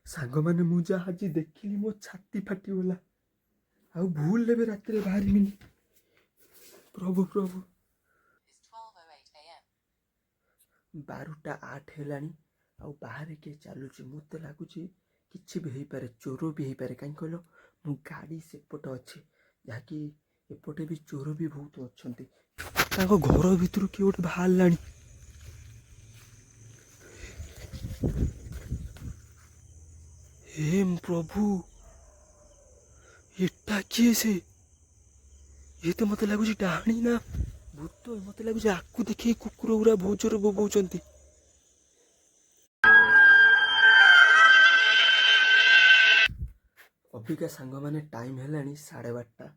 ସାଙ୍ଗମାନେ ମୁଁ ଯାହା ଆଜି ଦେଖିଲି ମୋ ଛାତି ଫାଟିଗଲା। ଆଉ ଭୁଲରେ ବି ରାତିରେ ବାହାରିବିନି। ପ୍ରଭୁ ପ୍ରଭୁ। 12:08 ହେଲାଣି ଆଉ ବାହାରେ କିଏ ଚାଲୁଛି? ମୋତେ ଲାଗୁଛି କିଛି ବି ହେଇପାରେ, ଚୋର ବି ହେଇପାରେ। କାହିଁକି କହିଲ, ମୁଁ ଗାଡ଼ି ସେପଟେ ଅଛି, ଯାହାକି ଏପଟେ ବି ଚୋର ବି ବହୁତ ଅଛନ୍ତି। ତାଙ୍କ ଘର ଭିତରୁ କିଏ ଗୋଟେ ବାହାରିଲାଣି। ହେ ପ୍ରଭୁ, ଏଟା କିଏ ସେ? ଇଏ ତ ମୋତେ ଲାଗୁଛି ଡାହାଣୀ ନା ଭୂତ। ମୋତେ ଲାଗୁଛି ଆକୁ ଦେଖି କୁକୁର ଗୁରା ବହୁତ ଜୋର ବୋବଉଛନ୍ତି। ଅବିକା ସାଙ୍ଗମାନେ ଟାଇମ୍ ହେଲାଣି 12:30।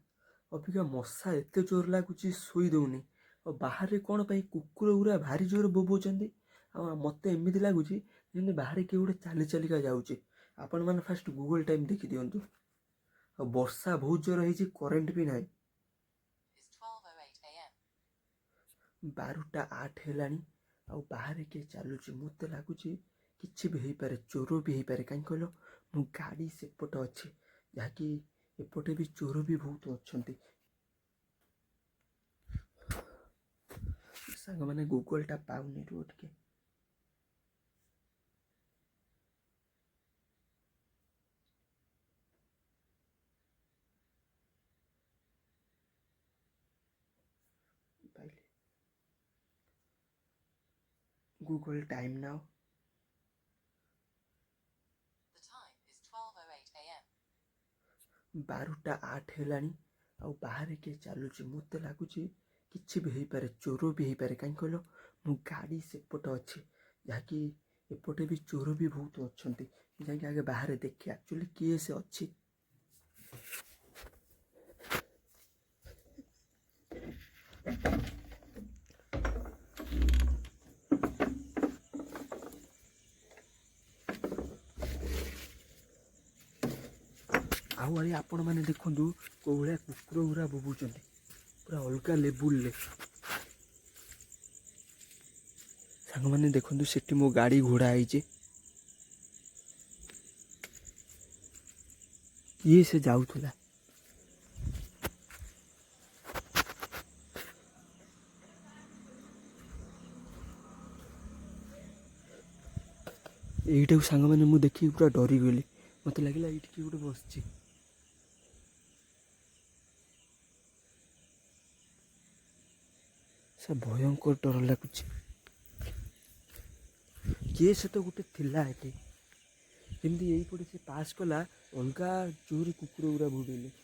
ଅବିକା ମଶା ଏତେ ଜୋର ଲାଗୁଛି, ଶୋଇ ଦଉନି। ଆଉ ବାହାରେ କ'ଣ ପାଇଁ କୁକୁର ଗୁରା ଭାରି ଜୋର ବୋବଉଛନ୍ତି। ଆଉ ମୋତେ ଏମିତି ଲାଗୁଛି ଯେମିତି ବାହାରେ କିଏ ଗୋଟେ ଚାଲି ଚାଲିକା ଯାଉଛି। ଆପଣମାନେ ଫାଷ୍ଟ ଗୁଗଲ୍ ଟାଇମ୍ ଦେଖିଦିଅନ୍ତୁ। ଆଉ ବର୍ଷା ବହୁତ ଜୋର ହେଇଛି, କରେଣ୍ଟ ବି ନାହିଁ। 12:08 ହେଲାଣି ଆଉ ବାହାରେ କିଏ ଚାଲୁଛି? ମୋତେ ଲାଗୁଛି କିଛି ବି ହେଇପାରେ, ଚୋର ବି ହେଇପାରେ। କାହିଁକି କହିଲ, ମୁଁ ଗାଡ଼ି ସେପଟେ ଅଛି, ଯାହାକି ଏପଟେ ବି ଚୋର ବି ବହୁତ ଅଛନ୍ତି। ସାଙ୍ଗମାନେ ଗୁଗଲଟା ପାଉନି, ରୁହ ଟିକେ। ପାଇଲି। Google time now. 12:08 ହେଲାଣି ଆଉ ବାହାରେ କିଏ ଚାଲୁଛି? ମୋତେ ଲାଗୁଛି କିଛି ବି ହେଇପାରେ, ଚୋର ବି ହେଇପାରେ। କାହିଁକି କହିଲ, ମୁଁ ଗାଡ଼ି ସେପଟେ ଅଛି, ଯାହାକି ଏପଟେ ବି ଚୋର ବି ବହୁତ ଅଛନ୍ତି। ଯାଇକି ଆଗେ ବାହାରେ ଦେଖେ ଆକ୍ଚୁଆଲି କିଏ ସେ ଅଛି। ଆଉ ଆରେ ଆପଣମାନେ ଦେଖନ୍ତୁ କୋଉ ଭଳିଆ କୁକୁର ଗୁରା ବୋବୁଛନ୍ତି, ପୁରା ଅଲଗା ଲେବୁଲରେ। ସାଙ୍ଗମାନେ ଦେଖନ୍ତୁ, ସେଠି ମୋ ଗାଡ଼ି ଘୋଡ଼ା ହେଇଛି। କିଏ ସେ ଯାଉଥିଲା? ଏଇଟାକୁ ସାଙ୍ଗମାନେ ମୁଁ ଦେଖିକି ପୁରା ଡରିଗଲି। ମୋତେ ଲାଗିଲା ଏଇଠି କିଏ ଗୋଟେ ବସିଛି। ସେ ଭୟଙ୍କର ଡର ଲାଗୁଛି। କିଏ ସେ ତ ଗୋଟେ ଥିଲା ଏଠି। ଯେମିତି ଏଇପଟେ ସେ ପାସ୍ କଲା, ଅଲଗା ଜୋରେ କୁକୁର ଗୁରା ଭୁଡ଼ିଲେ।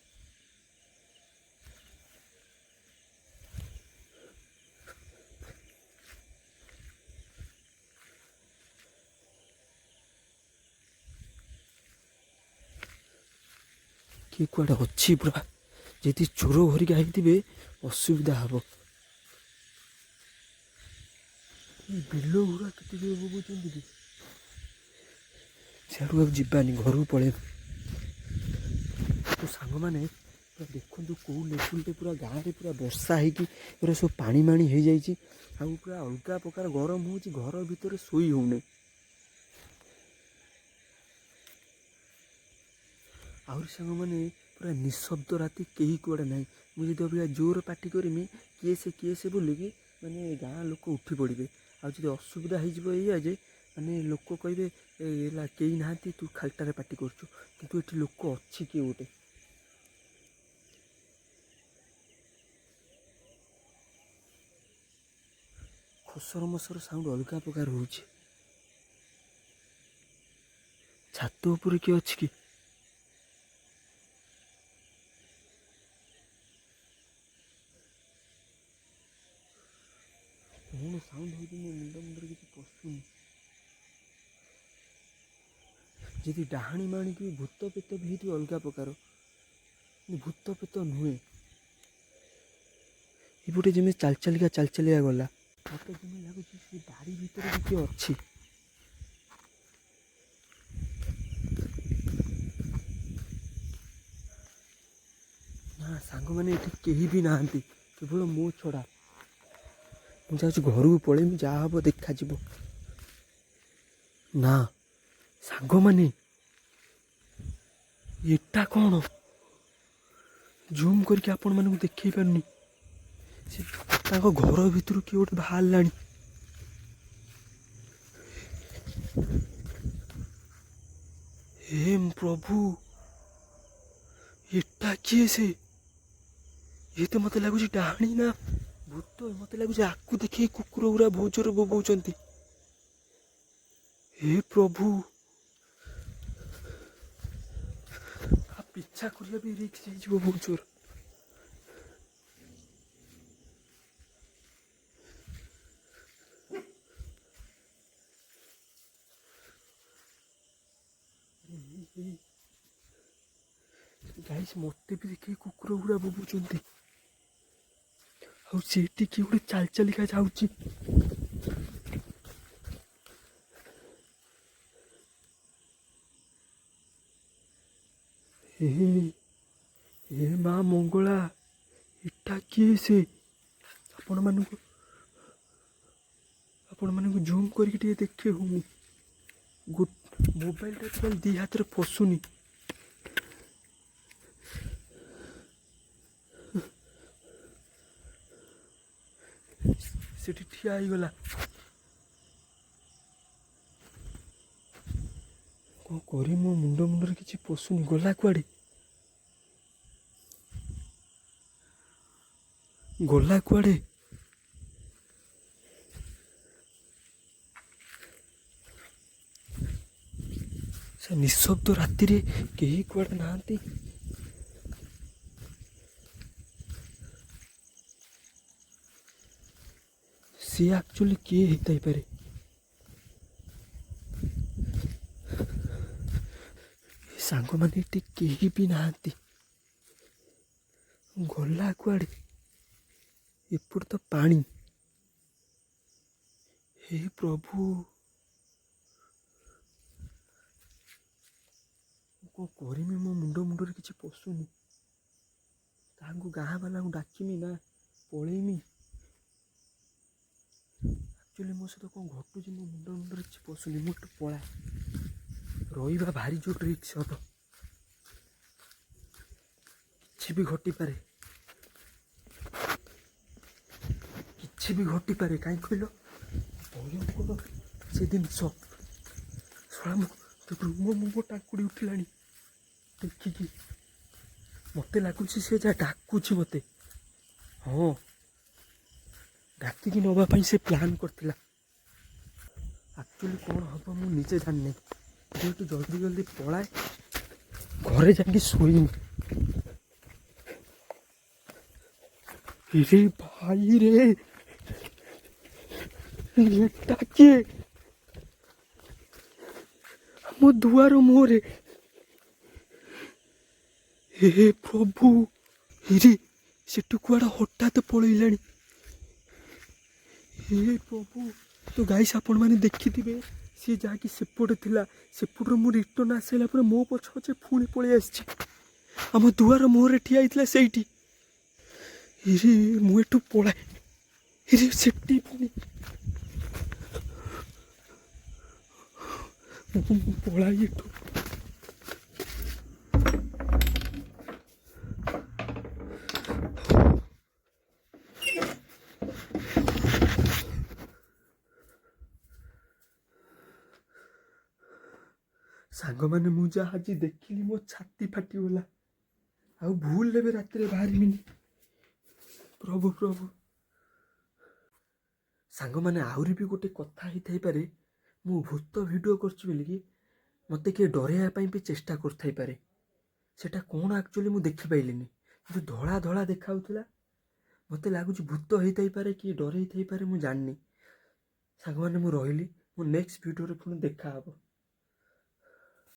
କିଏ କୁଆଡ଼େ ଅଛି ପୁରା। ଯଦି ଚୋର ଘରିକା ହେଇଥିବେ ଅସୁବିଧା ହେବ। ବିଲ ଗୁରା କେତେ ଜୋର ବୋବୁଛନ୍ତି କି? ସିଆଡ଼କୁ ଆଉ ଯିବାନି, ଘରକୁ ପଳେଇବା। ତ ସାଙ୍ଗମାନେ ପୁରା ଦେଖନ୍ତୁ କେଉଁ ଲେବୁଲରେ ପୁରା ଗାଁରେ ପୁରା ବର୍ଷା ହେଇକି ପୁରା ସବୁ ପାଣି ମାଣି ହେଇଯାଇଛି। ଆଉ ପୁରା ଅଲଗା ପ୍ରକାର ଗରମ ହେଉଛି, ଘର ଭିତରେ ଶୋଇ ହେଉନି। ଆହୁରି ସାଙ୍ଗମାନେ ପୁରା ନିଃଶବ୍ଦ ରାତି, କେହି କୁଆଡ଼େ ନାହିଁ। ମୁଁ ଯଦି ଅବିକା ଜୋର ପାଟି କରିମି କିଏ ସେ ବୋଲିକି, ମାନେ ଗାଁ ଲୋକ ଉଠି ପଡ଼ିବେ। ଆଉ ଯଦି ଅସୁବିଧା ହେଇଯିବ ଏଇଆ ଯେ, ମାନେ ଲୋକ କହିବେ ହେଲା କେହି ନାହାନ୍ତି, ତୁ ଖାଲିଟାରେ ପାଟି କରୁଛୁ। କିନ୍ତୁ ଏଠି ଲୋକ ଅଛି କିଏ ଗୋଟେ। ଖସର ମସର ସାଉଣ୍ଡ ଅଲଗା ପ୍ରକାର ହେଉଛି। ଛାତ ଉପରେ କିଏ ଅଛି କି? କ'ଣ ସାଉଣ୍ଡ ହେଉଛି ମୋ ମୁଣ୍ଡରେ କିଛି ପଶୁନି। ଯଦି ଡାହାଣୀ ମାଣିକି ଭୂତ ପେତ ବି ହେଇଥିବ ଅଲଗା ପ୍ରକାର, ଭୂତ ପେତ ନୁହେଁ। ଏପଟେ ଯେମିତି ଚାଲି ଚାଲିକା ଗଲା। ମୋତେ ଯେମିତି ଲାଗୁଛି ସେ ବାଡ଼ି ଭିତରେ ବି କିଏ ଅଛି। ନା ସାଙ୍ଗମାନେ ଏଠି କେହି ବି ନାହାନ୍ତି, କେବଳ ମୋ ଛଡ଼ା। ମୁଁ ଯାଉଛି ଘରକୁ ପଳେଇମି, ଯାହା ହବ ଦେଖାଯିବ। ନା ସାଙ୍ଗମାନେ ଏଟା କ'ଣ ଜୁମ୍ କରିକି ଆପଣମାନଙ୍କୁ ଦେଖେଇ ପାରୁନି। ସେ ତାଙ୍କ ଘର ଭିତରୁ କିଏ ଗୋଟେ ବାହାରିଲାଣି। ହେ ପ୍ରଭୁ, ଏଟା କିଏ? ସେ ଇଏ ତ ମତେ ଲାଗୁଛି ଡାହାଣୀ ନା ଭୂତ। ମତେ ଲାଗୁଛି ଆକୁ ଦେଖେଇ କୁକୁର ଗୁରା ବହୁତ ଜୋରେ ବୋବଉଛନ୍ତି। ହେ ପ୍ରଭୁ, ପିଛା କରିବା ବି ରିକ୍ସ ହେଇଯିବ ବହୁତ ଜୋର। ଗାଇସ୍, ମତେ ବି ଦେଖେଇ କୁକୁର ଗୁରା ବୋବୁଛନ୍ତି। ଆଉ ସେଇଠି କିଏ ଗୋଟେ ଚାଲି ଚାଲିକା ଯାଉଛି। ହେ ମା ମଙ୍ଗଳା, ଏଟା କିଏ? ସେ ଆପଣମାନଙ୍କୁ ଜୁମ୍ କରିକି ଟିକେ ଦେଖେଇବୁ। ମୁଁ ମୋବାଇଲଟା ଟୋଟାଲ ଦି ହାତରେ ପଶୁନି। ସେଠି ଠିଆ ହେଇଗଲା। କ'ଣ କରିବି? ମୋ ମୁଣ୍ଡରେ କିଛି ପଶୁନି। ଗଲା କୁଆଡ଼େ? ସେ ନିଃଶବ୍ଦ ରାତିରେ କେହି କୁଆଡ଼େ ନାହାନ୍ତି। ସିଏ ଆକ୍ଚୁଆଲି କିଏ ହେଇଥାଇପାରେ? ସାଙ୍ଗମାନେ ଏଠି କେହି ବି ନାହାନ୍ତି। ଗଲା କୁଆଡ଼େ? ଏପଟେ ତ ପାଣି। ହେ ପ୍ରଭୁ, କ'ଣ କରିମି? ମୋ ମୁଣ୍ଡରେ କିଛି ପଶୁନି। ତାଙ୍କୁ ଗାଁ ବାଲାଙ୍କୁ ଡାକିମି ନା ପଳେଇମି? ଆକ୍ଚୁଆଲି ମୋ ସହିତ କ'ଣ ଘଟୁଛି? ମୋ ମୁଣ୍ଡରେ କିଛି ପଶୁନି। ମୁଁ একটু ପଳାଏ। ରହିବା ଭାରି ଜୋର ରିକ୍ସ ହବ। କିଛି ବି ଘଟିପାରେ। କାହିଁ କହିଲ? ଭୟଙ୍କର ସେ ଜିନିଷ। ମୋ ଟାଙ୍କୁଡ଼ି ଉଠିଲାଣି ଦେଖିକି। ମତେ ଲାଗୁଛି ସେ ଯାହା ଡାକୁଛି ମତେ। ହଁ, ଡାକିକି ନେବା ପାଇଁ ସେ ପ୍ଲାନ୍ କରିଥିଲା। ଆକ୍ଚୁଆଲି କ'ଣ ହବ ମୁଁ ନିଜେ ଜାଣିନି। ଯେହେତୁ ଜଲ୍ଦି ପଳାଏ, ଘରେ ଯାଇକି ଶୋଇମି। रे भाई रे, ଏଟା କିଏ? ମୋ ଦୁଆର ମୁହଁରେ। ହେ ପ୍ରଭୁ, ରେ ସେଠୁ କୁଆଡ଼େ ହଠାତ୍ ପଳେଇଲାଣି। ହେ ପ୍ରଭୁ। ତ ଗାଇସ୍, ଆପଣମାନେ ଦେଖିଥିବେ ସିଏ ଯାହାକି ସେପଟେ ଥିଲା। ସେପଟରୁ ମୁଁ ରିଟର୍ନ ଆସିଲା ପରେ ମୋ ପଛେ ପୁଣି ପଳେଇ ଆସିଛି। ଆମ ଦୁଆର ମୁହଁରେ ଠିଆ ହେଇଥିଲା ସେଇଠି। ମୁଁ ଏଠୁ ପଳାଏ। ସେଠି ପୁଣି ପଳାଇ ଏଠୁ। ସାଙ୍ଗମାନେ, ମୁଁ ଯାହା ଆଜି ଦେଖିଲି ମୋ ଛାତି ଫାଟିଗଲା। ଆଉ ଭୁଲରେ ବି ରାତିରେ ବାହାରିବିନି। ପ୍ରଭୁ। ସାଙ୍ଗମାନେ, ଆହୁରି ବି ଗୋଟେ କଥା ହେଇଥାଇପାରେ। ମୁଁ ଭୂତ ଭିଡ଼ିଓ କରୁଛି ବୋଲିକି ମୋତେ କିଏ ଡରେଇବା ପାଇଁ ବି ଚେଷ୍ଟା କରିଥାଇପାରେ। ସେଟା କ'ଣ ଆକ୍ଚୁଆଲି ମୁଁ ଦେଖିପାଇଲିନି। କିନ୍ତୁ ଧଳା ଦେଖାଉଥିଲା। ମୋତେ ଲାଗୁଛି ଭୂତ ହେଇଥାଇପାରେ, କିଏ ଡରେଇ ଥାଇପାରେ, ମୁଁ ଜାଣିନି। ସାଙ୍ଗମାନେ, ମୁଁ ରହିଲି। ମୋ ନେକ୍ସଟ ଭିଡ଼ିଓରେ ପୁଣି ଦେଖା ହବ।